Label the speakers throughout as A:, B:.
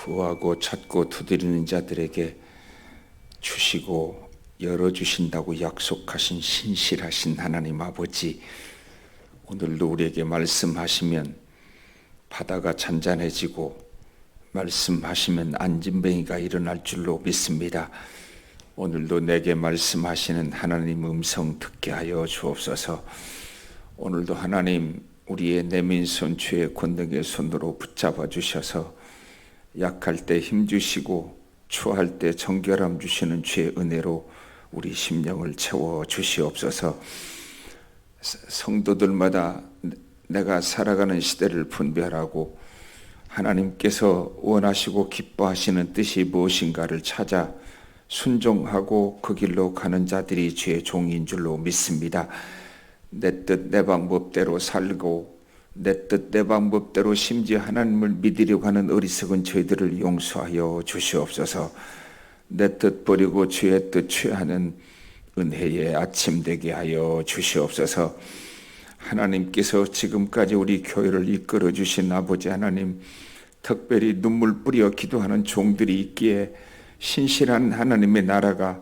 A: 구하고 찾고 두드리는 자들에게 주시고 열어주신다고 약속하신 신실하신 하나님 아버지, 오늘도 우리에게 말씀하시면 바다가 잔잔해지고 말씀하시면 안진뱅이가 일어날 줄로 믿습니다. 오늘도 내게 말씀하시는 하나님 음성 듣게 하여 주옵소서. 오늘도 하나님 우리의 내민 손 주의 권능의 손으로 붙잡아 주셔서 약할 때 힘주시고 추할 때 정결함 주시는 주의 은혜로 우리 심령을 채워 주시옵소서. 성도들마다 내가 살아가는 시대를 분별하고 하나님께서 원하시고 기뻐하시는 뜻이 무엇인가를 찾아 순종하고 그 길로 가는 자들이 주의 종인 줄로 믿습니다. 내 뜻 내 방법대로 살고 내 뜻 내 방법대로 심지어 하나님을 믿으려고 하는 어리석은 저희들을 용서하여 주시옵소서. 내 뜻 버리고 주의 뜻 취하는 은혜의 아침 되게 하여 주시옵소서. 하나님께서 지금까지 우리 교회를 이끌어 주신 아버지 하나님, 특별히 눈물 뿌려 기도하는 종들이 있기에 신실한 하나님의 나라가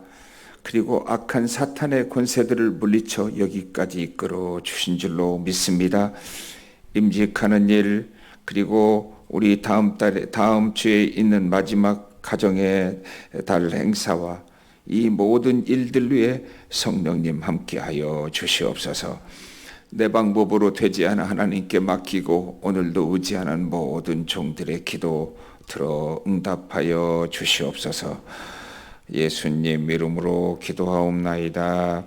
A: 그리고 악한 사탄의 권세들을 물리쳐 여기까지 이끌어 주신 줄로 믿습니다. 임직하는 일, 그리고 우리 다음 주에 있는 마지막 가정의 달 행사와 이 모든 일들 위에 성령님 함께하여 주시옵소서. 내 방법으로 되지 않아 하나님께 맡기고 오늘도 의지하는 모든 종들의 기도 들어 응답하여 주시옵소서. 예수님 이름으로 기도하옵나이다.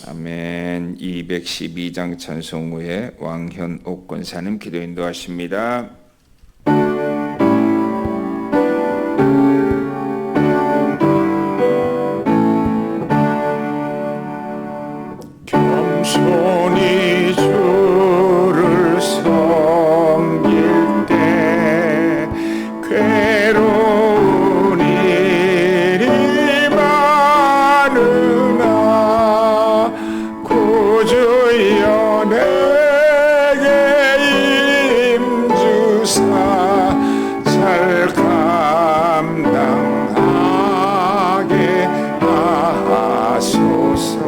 A: 아멘. 212장 찬송 후에 왕현옥 권사님 기도 인도하십니다.
B: 겸손히 주를 섬길 때 괴로운 일이 많으나 구주여 내게 임주사 잘 감당하게 하소서.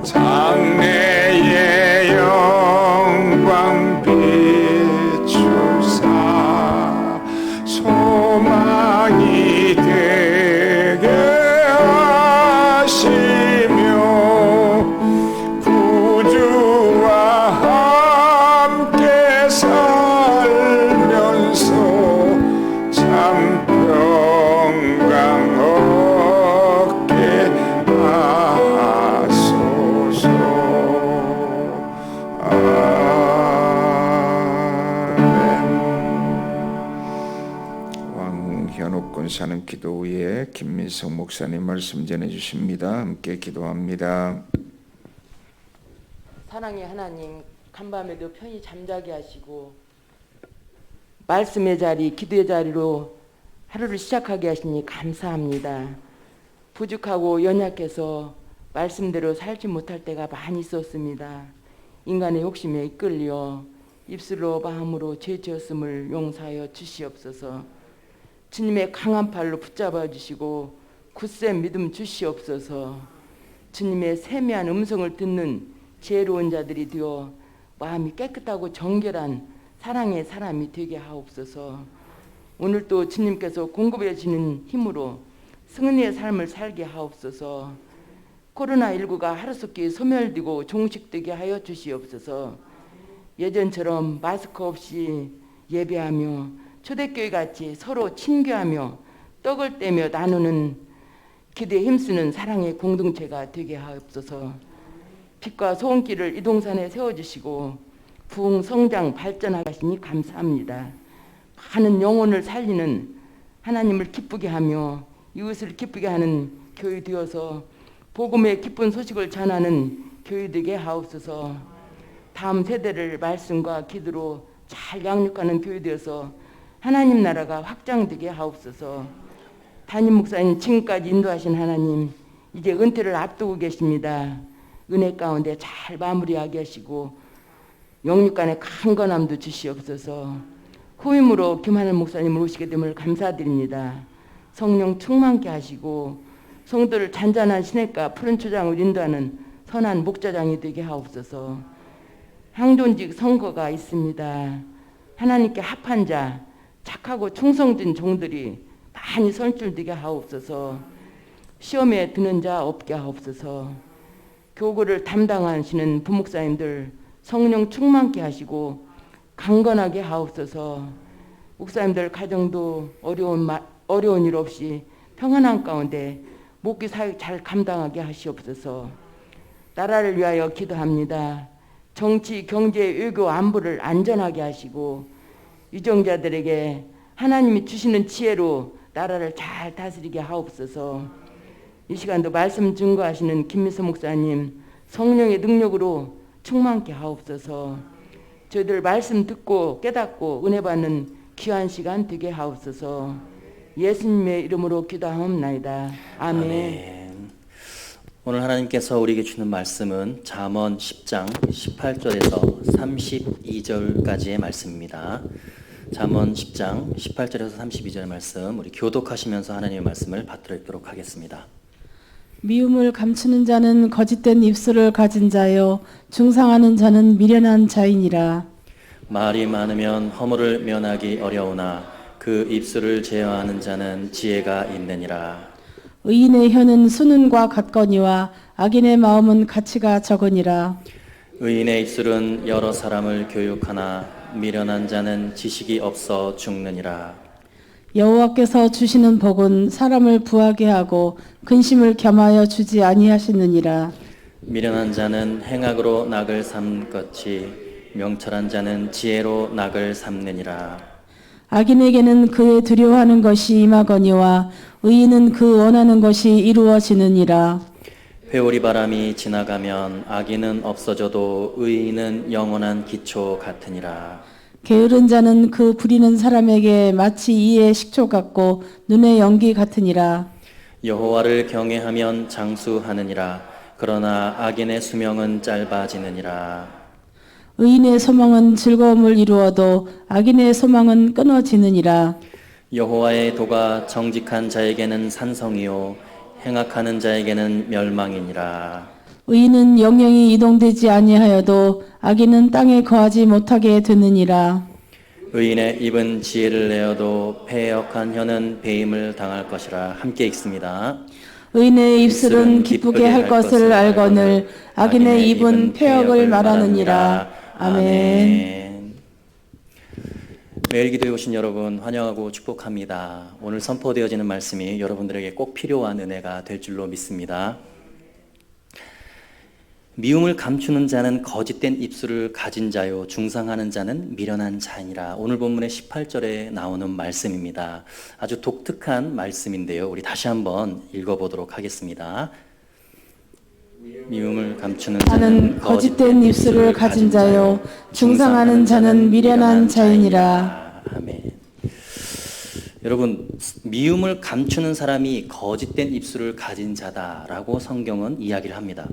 B: 장래의 영광 비추사 소망이 되게 하시며 구주와 함께 살면서 참 평강 얻게 하소서.
A: 왕현옥 권사님 기도 후에 김민석 목사님 말씀 전해 주십니다. 함께 기도합니다.
C: 사랑의 하나님, 간밤에도 편히 잠자게 하시고 말씀의 자리, 기도의 자리로 하루를 시작하게 하시니 감사합니다. 부족하고 연약해서 말씀대로 살지 못할 때가 많이 있었습니다. 인간의 욕심에 이끌려 입술로 마음으로 죄 지었음을 용서하여 주시옵소서. 주님의 강한 팔로 붙잡아 주시고 굳센 믿음 주시옵소서. 주님의 세미한 음성을 듣는 지혜로운 자들이 되어 마음이 깨끗하고 정결한 사랑의 사람이 되게 하옵소서. 오늘도 주님께서 공급해 주는 힘으로 승리의 삶을 살게 하옵소서. 코로나19가 하루속히 소멸되고 종식되게 하여 주시옵소서. 예전처럼 마스크 없이 예배하며 초대교회 같이 서로 친교하며 떡을 떼며 나누는 기도에 힘쓰는 사랑의 공동체가 되게 하옵소서. 빛과 소원길을 이 동산에 세워주시고 부흥 성장 발전하게 하시니 감사합니다. 많은 영혼을 살리는 하나님을 기쁘게 하며 이웃을 기쁘게 하는 교회 되어서 복음의 기쁜 소식을 전하는 교회 되게 하옵소서. 다음 세대를 말씀과 기도로 잘 양육하는 교회 되어서 하나님 나라가 확장되게 하옵소서. 담임 목사님 지금까지 인도하신 하나님, 이제 은퇴를 앞두고 계십니다. 은혜 가운데 잘 마무리하게 하시고 영육간의 강건함도 주시옵소서. 후임으로 김하늘 목사님을 오시게 됨을 감사드립니다. 성령 충만케 하시고 성도를 잔잔한 시냇가 푸른 초장을 인도하는 선한 목자장이 되게 하옵소서. 향존직 선거가 있습니다. 하나님께 합한 자, 착하고 충성된 종들이 많이 선출되게 하옵소서. 시험에 드는 자 없게 하옵소서. 교구를 담당하시는 부목사님들 성령 충만케 하시고 강건하게 하옵소서. 목사님들 가정도 어려운 일 없이 평안한 가운데 목기 사역 잘 감당하게 하시옵소서. 나라를 위하여 기도합니다. 정치, 경제, 외교, 안보를 안전하게 하시고 유정자들에게 하나님이 주시는 지혜로 나라를 잘 다스리게 하옵소서. 이 시간도 말씀 증거하시는 김미수 목사님 성령의 능력으로 충만케 하옵소서. 저희들 말씀 듣고 깨닫고 은혜 받는 귀한 시간 되게 하옵소서. 예수님의 이름으로 기도하옵나이다. 아멘.
D: 아멘. 오늘 하나님께서 우리에게 주는 말씀은 잠언 10장 18절에서 32절까지의 말씀입니다. 잠언 10장 18절에서 32절의 말씀, 우리 교독하시면서 하나님의 말씀을 받들어 읽도록 하겠습니다.
E: 미움을 감추는 자는 거짓된 입술을 가진 자요 중상하는 자는 미련한 자이니라.
D: 말이 많으면 허물을 면하기 어려우나 그 입술을 제어하는 자는 지혜가 있느니라.
E: 의인의 혀는 수는과 같거니와 악인의 마음은 가치가 적으니라.
D: 의인의 입술은 여러 사람을 교육하나 미련한 자는 지식이 없어 죽느니라.
E: 여호와께서 주시는 복은 사람을 부하게 하고 근심을 겸하여 주지 아니하시느니라.
D: 미련한 자는 행악으로 낙을 삼것이 명철한 자는 지혜로 낙을 삼느니라.
E: 악인에게는 그의 두려워하는 것이 임하거니와 의인은 그 원하는 것이 이루어지느니라.
D: 회오리 바람이 지나가면 악인은 없어져도 의인은 영원한 기초 같으니라.
E: 게으른 자는 그 부리는 사람에게 마치 이의 식초 같고 눈의 연기 같으니라.
D: 여호와를 경외하면 장수하느니라. 그러나 악인의 수명은 짧아지느니라.
E: 의인의 소망은 즐거움을 이루어도 악인의 소망은 끊어지느니라.
D: 여호와의 도가 정직한 자에게는 산성이요 행악하는 자에게는 멸망이니라.
E: 의인은 영영이 이동되지 아니하여도 악인은 땅에 거하지 못하게 되느니라.
D: 의인의 입은 지혜를 내어도 패역한 혀는 배임을 당할 것이라. 함께 읽습니다.
E: 의인의 입술은 기쁘게 할 것을 알거늘 악인의 입은 패역을 말하느니라. 아멘.
D: 매일 기도에 오신 여러분 환영하고 축복합니다. 오늘 선포되어지는 말씀이 여러분들에게 꼭 필요한 은혜가 될 줄로 믿습니다. 미움을 감추는 자는 거짓된 입술을 가진 자요 중상하는 자는 미련한 자이니라. 오늘 본문의 18절에 나오는 말씀입니다. 아주 독특한 말씀인데요. 우리 다시 한번 읽어보도록 하겠습니다. 미움을 감추는
E: 자는 거짓된 입술을 가진 자요 중상하는 자는 미련한 자이니라.
D: 아멘. 여러분, 미움을 감추는 사람이 거짓된 입술을 가진 자다라고 성경은 이야기를 합니다.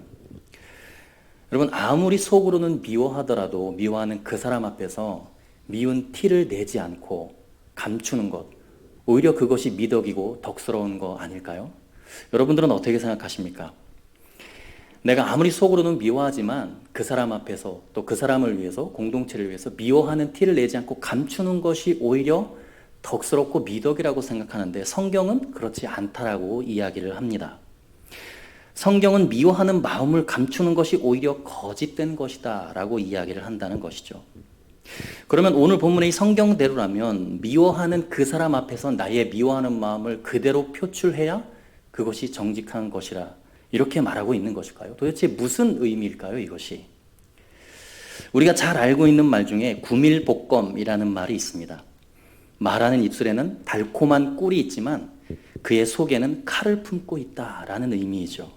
D: 여러분, 아무리 속으로는 미워하더라도 미워하는 그 사람 앞에서 미운 티를 내지 않고 감추는 것, 오히려 그것이 미덕이고 덕스러운 거 아닐까요? 여러분들은 어떻게 생각하십니까? 내가 아무리 속으로는 미워하지만 그 사람 앞에서 또 그 사람을 위해서, 공동체를 위해서 미워하는 티를 내지 않고 감추는 것이 오히려 덕스럽고 미덕이라고 생각하는데 성경은 그렇지 않다라고 이야기를 합니다. 성경은 미워하는 마음을 감추는 것이 오히려 거짓된 것이다 라고 이야기를 한다는 것이죠. 그러면 오늘 본문의 성경대로라면 미워하는 그 사람 앞에서 나의 미워하는 마음을 그대로 표출해야 그것이 정직한 것이라 이렇게 말하고 있는 것일까요? 도대체 무슨 의미일까요, 이것이? 우리가 잘 알고 있는 말 중에 구밀복검이라는 말이 있습니다. 말하는 입술에는 달콤한 꿀이 있지만 그의 속에는 칼을 품고 있다라는 의미이죠.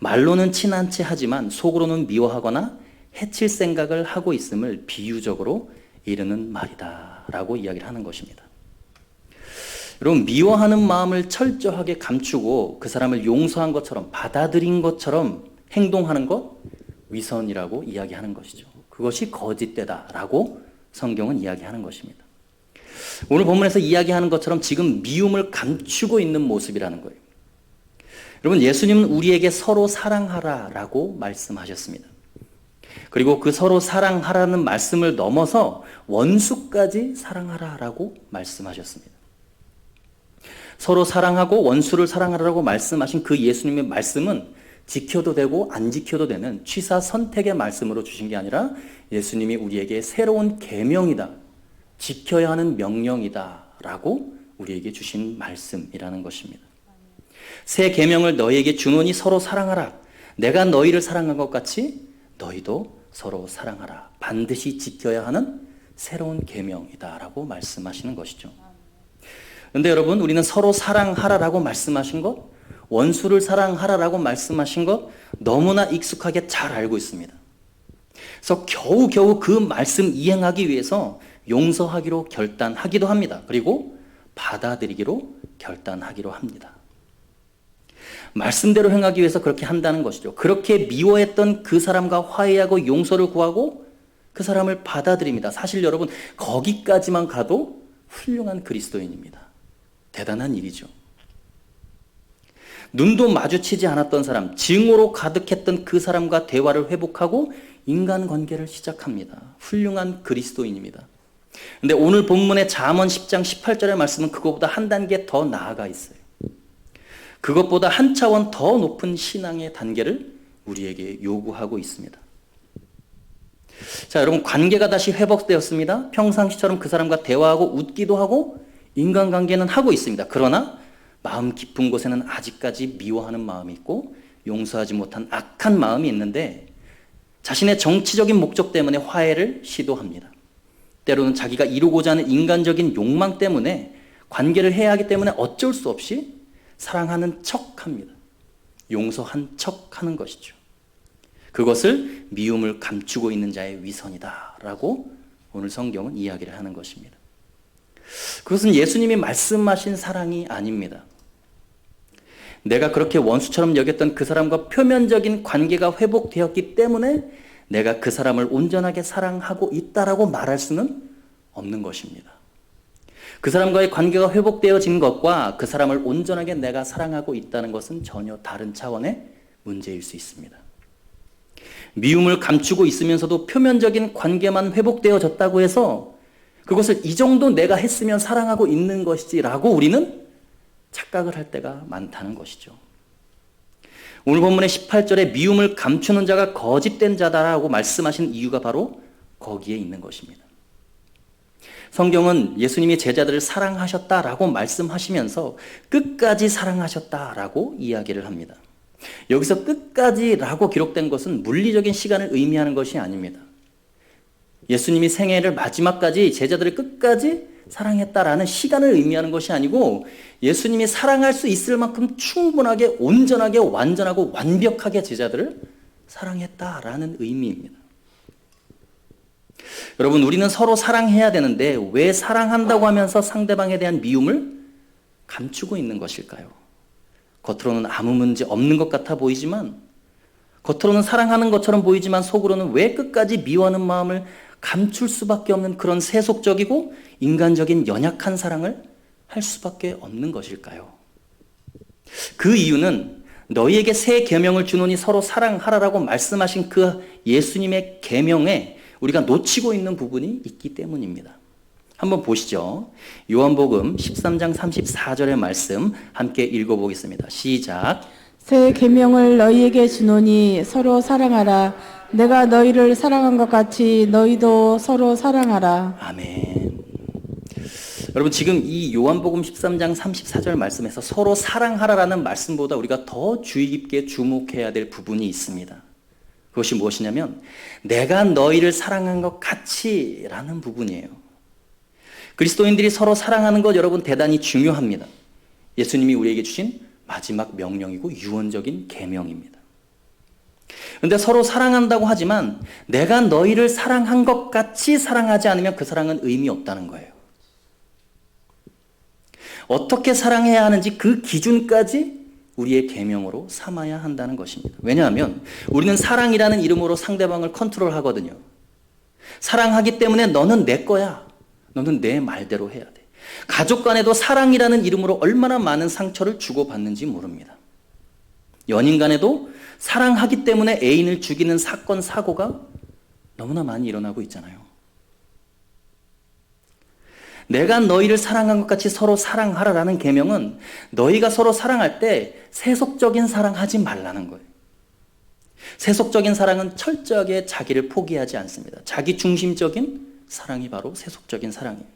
D: 말로는 친한 체 하지만 속으로는 미워하거나 해칠 생각을 하고 있음을 비유적으로 이르는 말이다라고 이야기를 하는 것입니다. 여러분, 미워하는 마음을 철저하게 감추고 그 사람을 용서한 것처럼 받아들인 것처럼 행동하는 것, 위선이라고 이야기하는 것이죠. 그것이 거짓되다라고 성경은 이야기하는 것입니다. 오늘 본문에서 이야기하는 것처럼 지금 미움을 감추고 있는 모습이라는 거예요. 여러분, 예수님은 우리에게 서로 사랑하라라고 말씀하셨습니다. 그리고 그 서로 사랑하라는 말씀을 넘어서 원수까지 사랑하라라고 말씀하셨습니다. 서로 사랑하고 원수를 사랑하라고 말씀하신 그 예수님의 말씀은 지켜도 되고 안 지켜도 되는 취사 선택의 말씀으로 주신 게 아니라 예수님이 우리에게 새로운 계명이다, 지켜야 하는 명령이다 라고 우리에게 주신 말씀이라는 것입니다. 새 계명을 너희에게 주노니 서로 사랑하라. 내가 너희를 사랑한 것 같이 너희도 서로 사랑하라. 반드시 지켜야 하는 새로운 계명이다 라고 말씀하시는 것이죠. 그런데 여러분, 우리는 서로 사랑하라라고 말씀하신 것, 원수를 사랑하라라고 말씀하신 것 너무나 익숙하게 잘 알고 있습니다. 그래서 겨우겨우 그 말씀 이행하기 위해서 용서하기로 결단하기도 합니다. 그리고 받아들이기로 결단하기로 합니다. 말씀대로 행하기 위해서 그렇게 한다는 것이죠. 그렇게 미워했던 그 사람과 화해하고 용서를 구하고 그 사람을 받아들입니다. 사실 여러분, 거기까지만 가도 훌륭한 그리스도인입니다. 대단한 일이죠. 눈도 마주치지 않았던 사람, 증오로 가득했던 그 사람과 대화를 회복하고 인간관계를 시작합니다. 훌륭한 그리스도인입니다. 근데 오늘 본문의 잠언 10장 18절의 말씀은 그것보다 한 단계 더 나아가 있어요. 그것보다 한 차원 더 높은 신앙의 단계를 우리에게 요구하고 있습니다. 자, 여러분, 관계가 다시 회복되었습니다. 평상시처럼 그 사람과 대화하고 웃기도 하고 인간관계는 하고 있습니다. 그러나 마음 깊은 곳에는 아직까지 미워하는 마음이 있고 용서하지 못한 악한 마음이 있는데 자신의 정치적인 목적 때문에 화해를 시도합니다. 때로는 자기가 이루고자 하는 인간적인 욕망 때문에 관계를 해야 하기 때문에 어쩔 수 없이 사랑하는 척합니다. 용서한 척하는 것이죠. 그것을 미움을 감추고 있는 자의 위선이다 라고 오늘 성경은 이야기를 하는 것입니다. 그것은 예수님이 말씀하신 사랑이 아닙니다. 내가 그렇게 원수처럼 여겼던 그 사람과 표면적인 관계가 회복되었기 때문에 내가 그 사람을 온전하게 사랑하고 있다라고 말할 수는 없는 것입니다. 그 사람과의 관계가 회복되어진 것과 그 사람을 온전하게 내가 사랑하고 있다는 것은 전혀 다른 차원의 문제일 수 있습니다. 미움을 감추고 있으면서도 표면적인 관계만 회복되어졌다고 해서 그것을 이 정도 내가 했으면 사랑하고 있는 것이지라고 우리는 착각을 할 때가 많다는 것이죠. 오늘 본문의 18절에 미움을 감추는 자가 거짓된 자다라고 말씀하신 이유가 바로 거기에 있는 것입니다. 성경은 예수님이 제자들을 사랑하셨다라고 말씀하시면서 끝까지 사랑하셨다라고 이야기를 합니다. 여기서 끝까지라고 기록된 것은 물리적인 시간을 의미하는 것이 아닙니다. 예수님이 생애를 마지막까지 제자들을 끝까지 사랑했다라는 시간을 의미하는 것이 아니고 예수님이 사랑할 수 있을 만큼 충분하게 온전하게 완전하고 완벽하게 제자들을 사랑했다라는 의미입니다. 여러분, 우리는 서로 사랑해야 되는데 왜 사랑한다고 하면서 상대방에 대한 미움을 감추고 있는 것일까요? 겉으로는 아무 문제 없는 것 같아 보이지만, 겉으로는 사랑하는 것처럼 보이지만 속으로는 왜 끝까지 미워하는 마음을 감출 수밖에 없는 그런 세속적이고 인간적인 연약한 사랑을 할 수밖에 없는 것일까요? 그 이유는 너희에게 새 계명을 주노니 서로 사랑하라라고 말씀하신 그 예수님의 계명에 우리가 놓치고 있는 부분이 있기 때문입니다. 한번 보시죠. 요한복음 13장 34절의 말씀 함께 읽어보겠습니다. 시작.
E: 새 계명을 너희에게 주노니 서로 사랑하라. 내가 너희를 사랑한 것 같이 너희도 서로 사랑하라.
D: 아멘. 여러분, 지금 이 요한복음 13장 34절 말씀에서 서로 사랑하라라는 말씀보다 우리가 더 주의 깊게 주목해야 될 부분이 있습니다. 그것이 무엇이냐면 내가 너희를 사랑한 것 같이 라는 부분이에요. 그리스도인들이 서로 사랑하는 것 여러분 대단히 중요합니다. 예수님이 우리에게 주신 마지막 명령이고 유언적인 계명입니다. 그런데 서로 사랑한다고 하지만 내가 너희를 사랑한 것 같이 사랑하지 않으면 그 사랑은 의미 없다는 거예요. 어떻게 사랑해야 하는지 그 기준까지 우리의 계명으로 삼아야 한다는 것입니다. 왜냐하면 우리는 사랑이라는 이름으로 상대방을 컨트롤하거든요. 사랑하기 때문에 너는 내 거야. 너는 내 말대로 해야 돼. 가족 간에도 사랑이라는 이름으로 얼마나 많은 상처를 주고받는지 모릅니다. 연인 간에도 사랑하기 때문에 애인을 죽이는 사건, 사고가 너무나 많이 일어나고 있잖아요. 내가 너희를 사랑한 것 같이 서로 사랑하라라는 계명은 너희가 서로 사랑할 때 세속적인 사랑하지 말라는 거예요. 세속적인 사랑은 철저하게 자기를 포기하지 않습니다. 자기 중심적인 사랑이 바로 세속적인 사랑이에요.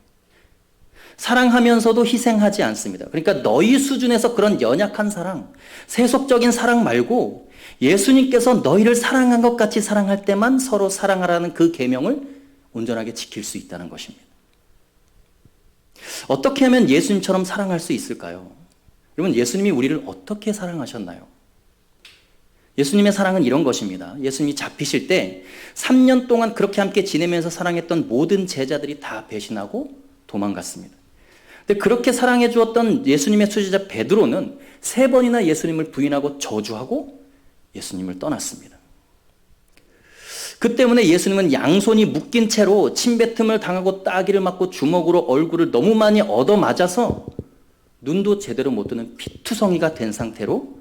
D: 사랑하면서도 희생하지 않습니다. 그러니까 너희 수준에서 그런 연약한 사랑, 세속적인 사랑 말고 예수님께서 너희를 사랑한 것 같이 사랑할 때만 서로 사랑하라는 그 계명을 온전하게 지킬 수 있다는 것입니다. 어떻게 하면 예수님처럼 사랑할 수 있을까요? 여러분, 예수님이 우리를 어떻게 사랑하셨나요? 예수님의 사랑은 이런 것입니다. 예수님이 잡히실 때 3년 동안 그렇게 함께 지내면서 사랑했던 모든 제자들이 다 배신하고 도망갔습니다. 근데 그렇게 사랑해 주었던 예수님의 수제자 베드로는 3번이나 예수님을 부인하고 저주하고 예수님을 떠났습니다. 그 때문에 예수님은 양손이 묶인 채로 침뱉음을 당하고 따기를 맞고 주먹으로 얼굴을 너무 많이 얻어맞아서 눈도 제대로 못 뜨는 피투성이가 된 상태로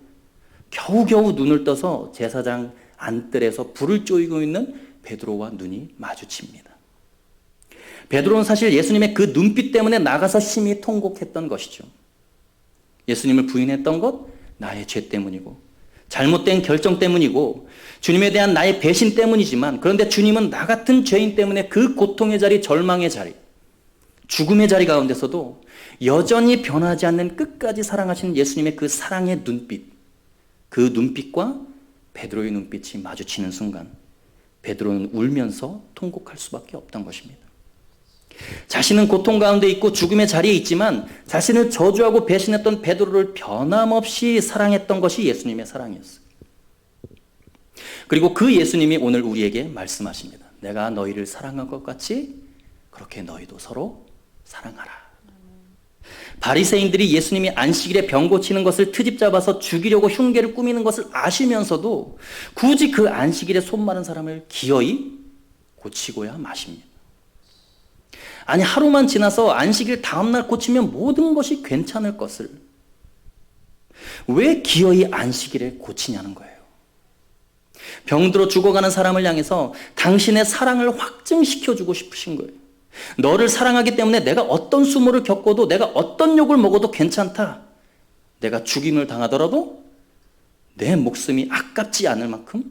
D: 겨우겨우 눈을 떠서 제사장 안뜰에서 불을 쪼이고 있는 베드로와 눈이 마주칩니다. 베드로는 사실 예수님의 그 눈빛 때문에 나가서 심히 통곡했던 것이죠. 예수님을 부인했던 것 나의 죄 때문이고 잘못된 결정 때문이고 주님에 대한 나의 배신 때문이지만, 그런데 주님은 나 같은 죄인 때문에 그 고통의 자리, 절망의 자리, 죽음의 자리 가운데서도 여전히 변하지 않는 끝까지 사랑하시는 예수님의 그 사랑의 눈빛, 그 눈빛과 베드로의 눈빛이 마주치는 순간 베드로는 울면서 통곡할 수밖에 없던 것입니다. 자신은 고통 가운데 있고 죽음의 자리에 있지만 자신을 저주하고 배신했던 베드로를 변함없이 사랑했던 것이 예수님의 사랑이었어요. 그리고 그 예수님이 오늘 우리에게 말씀하십니다. 내가 너희를 사랑한 것 같이 그렇게 너희도 서로 사랑하라. 바리새인들이 예수님이 안식일에 병 고치는 것을 트집 잡아서 죽이려고 흉계를 꾸미는 것을 아시면서도 굳이 그 안식일에 손 마른 사람을 기어이 고치고야 마십니다. 아니, 하루만 지나서 안식일 다음날 고치면 모든 것이 괜찮을 것을 왜 기어이 안식일에 고치냐는 거예요. 병들어 죽어가는 사람을 향해서 당신의 사랑을 확증시켜주고 싶으신 거예요. 너를 사랑하기 때문에 내가 어떤 수모를 겪어도, 내가 어떤 욕을 먹어도 괜찮다. 내가 죽임을 당하더라도 내 목숨이 아깝지 않을 만큼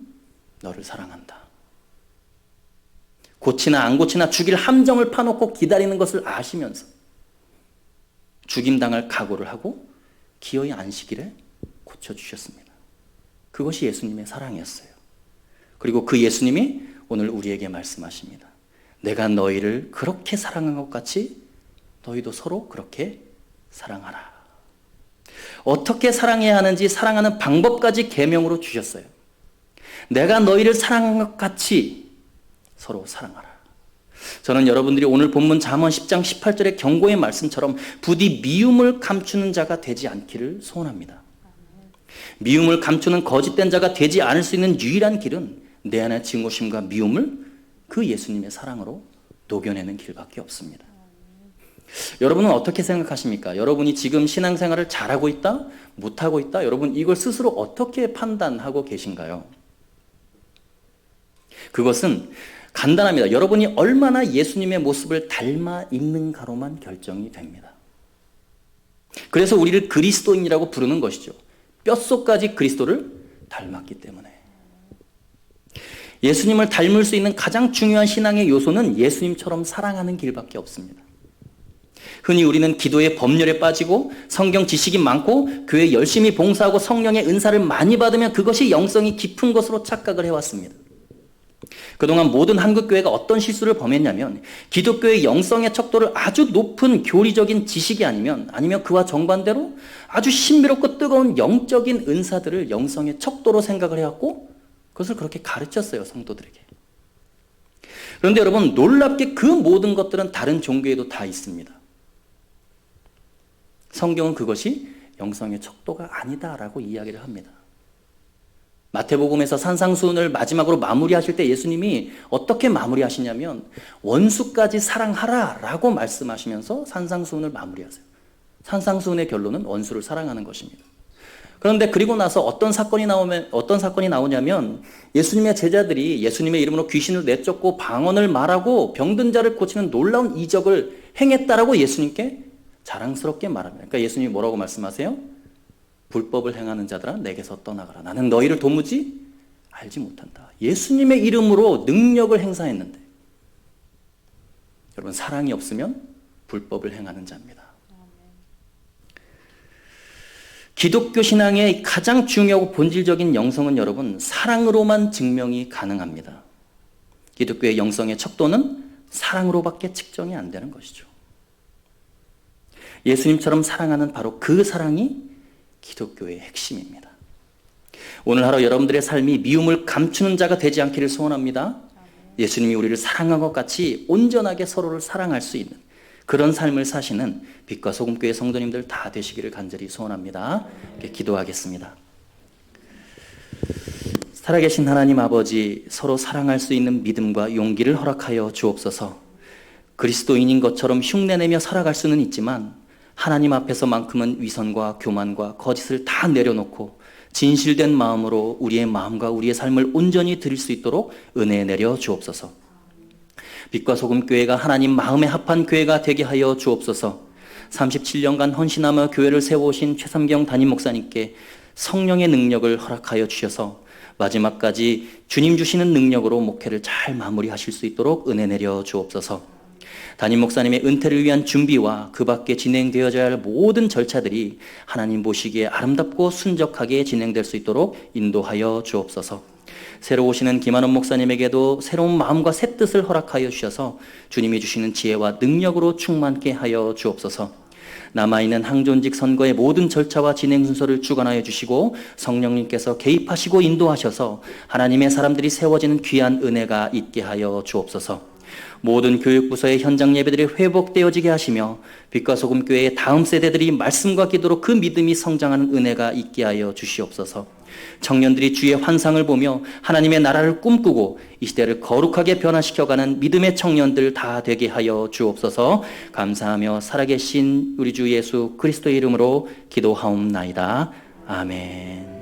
D: 너를 사랑한다. 고치나 안 고치나 죽일 함정을 파놓고 기다리는 것을 아시면서 죽임당할 각오를 하고 기어이 안식일에 고쳐주셨습니다. 그것이 예수님의 사랑이었어요. 그리고 그 예수님이 오늘 우리에게 말씀하십니다. 내가 너희를 그렇게 사랑한 것 같이 너희도 서로 그렇게 사랑하라. 어떻게 사랑해야 하는지 사랑하는 방법까지 계명으로 주셨어요. 내가 너희를 사랑한 것 같이 서로 사랑하라. 저는 여러분들이 오늘 본문 잠언 10장 18절의 경고의 말씀처럼 부디 미움을 감추는 자가 되지 않기를 소원합니다. 미움을 감추는 거짓된 자가 되지 않을 수 있는 유일한 길은 내 안의 증오심과 미움을 그 예수님의 사랑으로 녹여내는 길밖에 없습니다. 여러분은 어떻게 생각하십니까? 여러분이 지금 신앙생활을 잘하고 있다? 못하고 있다? 여러분 이걸 스스로 어떻게 판단하고 계신가요? 그것은 간단합니다. 여러분이 얼마나 예수님의 모습을 닮아 있는가로만 결정이 됩니다. 그래서 우리를 그리스도인이라고 부르는 것이죠. 뼛속까지 그리스도를 닮았기 때문에. 예수님을 닮을 수 있는 가장 중요한 신앙의 요소는 예수님처럼 사랑하는 길밖에 없습니다. 흔히 우리는 기도의 법률에 빠지고 성경 지식이 많고 교회 열심히 봉사하고 성령의 은사를 많이 받으면 그것이 영성이 깊은 것으로 착각을 해왔습니다. 그동안 모든 한국교회가 어떤 실수를 범했냐면 기독교의 영성의 척도를 아주 높은 교리적인 지식이 아니면 그와 정반대로 아주 신비롭고 뜨거운 영적인 은사들을 영성의 척도로 생각을 해왔고 그것을 그렇게 가르쳤어요, 성도들에게. 그런데 여러분, 놀랍게 그 모든 것들은 다른 종교에도 다 있습니다. 성경은 그것이 영성의 척도가 아니다라고 이야기를 합니다. 마태복음에서 산상수훈을 마지막으로 마무리하실 때 예수님이 어떻게 마무리하시냐면 원수까지 사랑하라 라고 말씀하시면서 산상수훈을 마무리하세요. 산상수훈의 결론은 원수를 사랑하는 것입니다. 그런데 그리고 나서 어떤 사건이 나오냐면 예수님의 제자들이 예수님의 이름으로 귀신을 내쫓고 방언을 말하고 병든 자를 고치는 놀라운 이적을 행했다라고 예수님께 자랑스럽게 말합니다. 그러니까 예수님이 뭐라고 말씀하세요? 불법을 행하는 자들아 내게서 떠나가라. 나는 너희를 도무지 알지 못한다. 예수님의 이름으로 능력을 행사했는데 여러분, 사랑이 없으면 불법을 행하는 자입니다. 기독교 신앙의 가장 중요하고 본질적인 영성은 여러분 사랑으로만 증명이 가능합니다. 기독교의 영성의 척도는 사랑으로밖에 측정이 안 되는 것이죠. 예수님처럼 사랑하는 바로 그 사랑이 기독교의 핵심입니다. 오늘 하루 여러분들의 삶이 미움을 감추는 자가 되지 않기를 소원합니다. 예수님이 우리를 사랑한 것 같이 온전하게 서로를 사랑할 수 있는 그런 삶을 사시는 빛과 소금교회 성도님들 다 되시기를 간절히 소원합니다. 이렇게 기도하겠습니다. 살아계신 하나님 아버지, 서로 사랑할 수 있는 믿음과 용기를 허락하여 주옵소서. 그리스도인인 것처럼 흉내내며 살아갈 수는 있지만 하나님 앞에서만큼은 위선과 교만과 거짓을 다 내려놓고 진실된 마음으로 우리의 마음과 우리의 삶을 온전히 드릴 수 있도록 은혜 내려 주옵소서. 빛과 소금 교회가 하나님 마음에 합한 교회가 되게 하여 주옵소서. 37년간 헌신하며 교회를 세워오신 최삼경 담임 목사님께 성령의 능력을 허락하여 주셔서 마지막까지 주님 주시는 능력으로 목회를 잘 마무리하실 수 있도록 은혜 내려 주옵소서. 담임 목사님의 은퇴를 위한 준비와 그 밖에 진행되어져야 할 모든 절차들이 하나님 보시기에 아름답고 순적하게 진행될 수 있도록 인도하여 주옵소서. 새로 오시는 김한원 목사님에게도 새로운 마음과 새 뜻을 허락하여 주셔서 주님이 주시는 지혜와 능력으로 충만케 하여 주옵소서. 남아있는 항존직 선거의 모든 절차와 진행 순서를 주관하여 주시고 성령님께서 개입하시고 인도하셔서 하나님의 사람들이 세워지는 귀한 은혜가 있게 하여 주옵소서. 모든 교육부서의 현장 예배들이 회복되어지게 하시며 빛과 소금 교회의 다음 세대들이 말씀과 기도로 그 믿음이 성장하는 은혜가 있게 하여 주시옵소서. 청년들이 주의 환상을 보며 하나님의 나라를 꿈꾸고 이 시대를 거룩하게 변화시켜가는 믿음의 청년들 다 되게 하여 주옵소서. 감사하며 살아계신 우리 주 예수 그리스도의 이름으로 기도하옵나이다. 아멘.